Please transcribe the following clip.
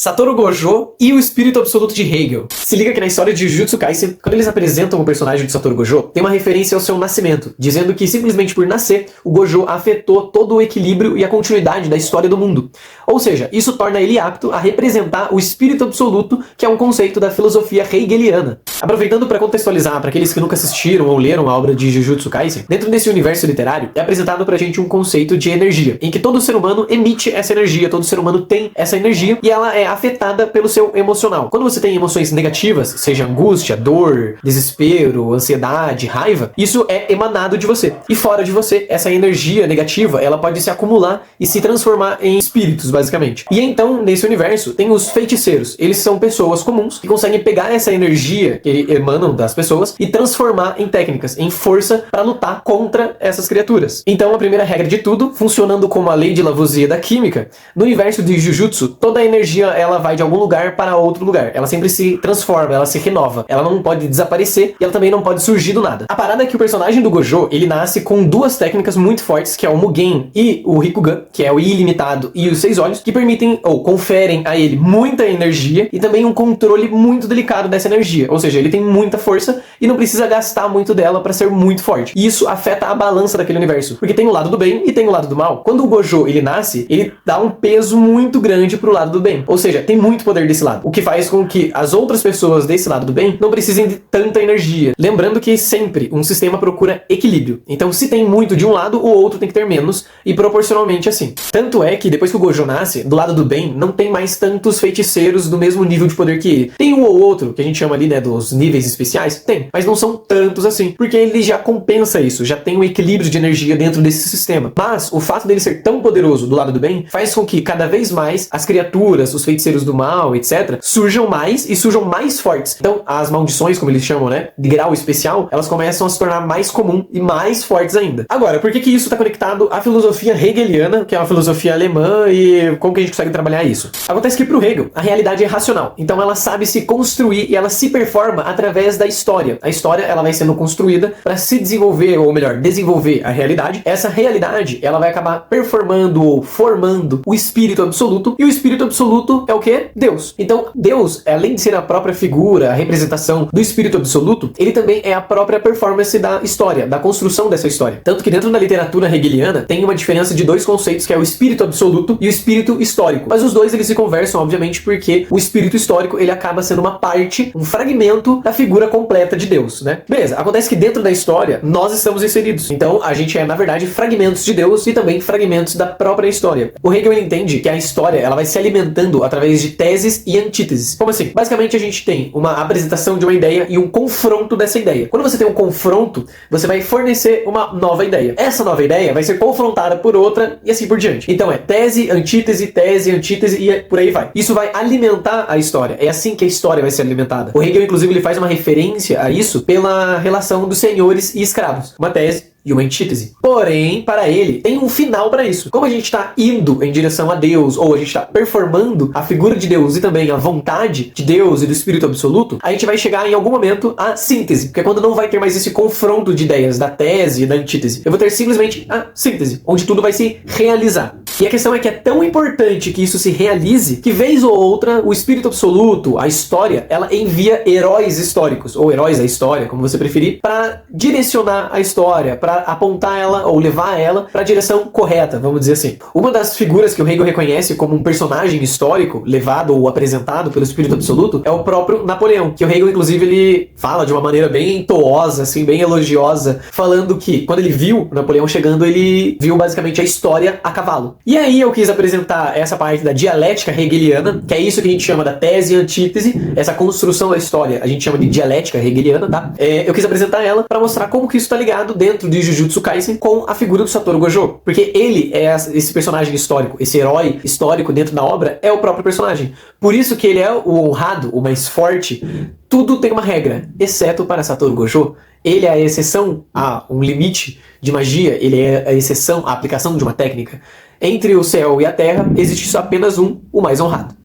Satoru Gojo e o espírito absoluto de Hegel. Se liga que na história de Jujutsu Kaisen, quando eles apresentam o personagem de Satoru Gojo, tem uma referência ao seu nascimento, dizendo que simplesmente por nascer, o Gojo afetou todo o equilíbrio e a continuidade da história do mundo. Ou seja, isso torna ele apto a representar o espírito absoluto, que é um conceito da filosofia hegeliana. Aproveitando para contextualizar para aqueles que nunca assistiram ou leram a obra de Jujutsu Kaisen, dentro desse universo literário é apresentado pra gente um conceito de energia, em que todo ser humano emite essa energia, todo ser humano tem essa energia e ela é afetada pelo seu emocional. Quando você tem emoções negativas, seja angústia, dor, desespero, ansiedade, raiva, isso é emanado de você. E fora de você, essa energia negativa, ela pode se acumular e se transformar em espíritos, basicamente. E então, nesse universo, tem os feiticeiros. Eles são pessoas comuns que conseguem pegar essa energia que emanam das pessoas e transformar em técnicas, em força para lutar contra essas criaturas. Então, a primeira regra de tudo, funcionando como a lei de Lavoisier da química, no universo de Jujutsu, toda a energia ela vai de algum lugar para outro lugar. Ela sempre se transforma, ela se renova. Ela não pode desaparecer e ela também não pode surgir do nada. A parada é que o personagem do Gojo, ele nasce com duas técnicas muito fortes, que é o Mugen e o Rikugan, que é o ilimitado e os 6 olhos, que permitem ou conferem a ele muita energia e também um controle muito delicado dessa energia. Ou seja, ele tem muita força e não precisa gastar muito dela para ser muito forte. E isso afeta a balança daquele universo, porque tem o lado do bem e tem o lado do mal. Quando o Gojo, ele nasce, ele dá um peso muito grande pro lado do bem. Ou seja, tem muito poder desse lado, o que faz com que as outras pessoas desse lado do bem não precisem de tanta energia. Lembrando que sempre um sistema procura equilíbrio. Então, se tem muito de um lado, o outro tem que ter menos, e proporcionalmente assim. Tanto é que depois que o Gojo nasce, do lado do bem, não tem mais tantos feiticeiros do mesmo nível de poder que ele. Tem um ou outro, que a gente chama ali, né, dos níveis especiais, tem, mas não são tantos assim, porque ele já compensa isso, já tem um equilíbrio de energia dentro desse sistema. Mas o fato dele ser tão poderoso do lado do bem faz com que cada vez mais as criaturas, os feiticeiros do mal, etc., surjam mais e surjam mais fortes. Então, as maldições, como eles chamam, né, de grau especial, elas começam a se tornar mais comum e mais fortes ainda. Agora, por que que isso está conectado à filosofia hegeliana, que é uma filosofia alemã, e como que a gente consegue trabalhar isso? Acontece que pro Hegel, a realidade é racional. Então, ela sabe se construir e ela se performa através da história. A história, ela vai sendo construída para se desenvolver, ou melhor, desenvolver a realidade. Essa realidade, ela vai acabar performando ou formando o espírito absoluto, e o espírito absoluto é o quê? Deus. Então, Deus, além de ser a própria figura, a representação do espírito absoluto, ele também é a própria performance da história, da construção dessa história. Tanto que dentro da literatura hegeliana tem uma diferença de dois conceitos, que é o espírito absoluto e o espírito histórico. Mas os dois, eles se conversam, obviamente, porque o espírito histórico, ele acaba sendo uma parte, um fragmento da figura completa de Deus, né? Beleza, acontece que dentro da história, nós estamos inseridos. Então, a gente é, na verdade, fragmentos de Deus e também fragmentos da própria história. O Hegel, ele entende que a história, ela vai se alimentando através de teses e antíteses. Como assim? Basicamente, a gente tem uma apresentação de uma ideia e um confronto dessa ideia. Quando você tem um confronto, você vai fornecer uma nova ideia. Essa nova ideia vai ser confrontada por outra e assim por diante. Então, é tese, antítese e por aí vai. Isso vai alimentar a história. É assim que a história vai ser alimentada. O Hegel, inclusive, ele faz uma referência a isso pela relação dos senhores e escravos. Uma tese e uma antítese. Porém, para ele, tem um final para isso. Como a gente está indo em direção a Deus, ou a gente está performando a figura de Deus e também a vontade de Deus e do Espírito Absoluto, a gente vai chegar em algum momento à síntese, porque é quando não vai ter mais esse confronto de ideias da tese e da antítese. Eu vou ter simplesmente a síntese, onde tudo vai se realizar. E a questão é que é tão importante que isso se realize, que vez ou outra, o Espírito Absoluto, a história, ela envia heróis históricos, ou heróis da história, como você preferir, para direcionar a história, para apontar ela ou levar ela para a direção correta, vamos dizer assim. Uma das figuras que o Hegel reconhece como um personagem histórico levado ou apresentado pelo Espírito Absoluto é o próprio Napoleão, que o Hegel, inclusive, ele fala de uma maneira bem toosa, assim, bem elogiosa, falando que quando ele viu Napoleão chegando, ele viu basicamente a história a cavalo. E aí eu quis apresentar essa parte da dialética hegeliana, que é isso que a gente chama da tese e antítese, essa construção da história, a gente chama de dialética hegeliana, tá? Eu quis apresentar ela para mostrar como que isso está ligado dentro de Jujutsu Kaisen com a figura do Satoru Gojo, porque ele é esse personagem histórico, esse herói histórico dentro da obra é o próprio personagem. Por isso que ele é o honrado, o mais forte. Tudo tem uma regra, exceto para Satoru Gojo. Ele é a exceção a um limite de magia, ele é a exceção à aplicação de uma técnica. Entre o céu e a terra, existe só apenas um, o mais honrado.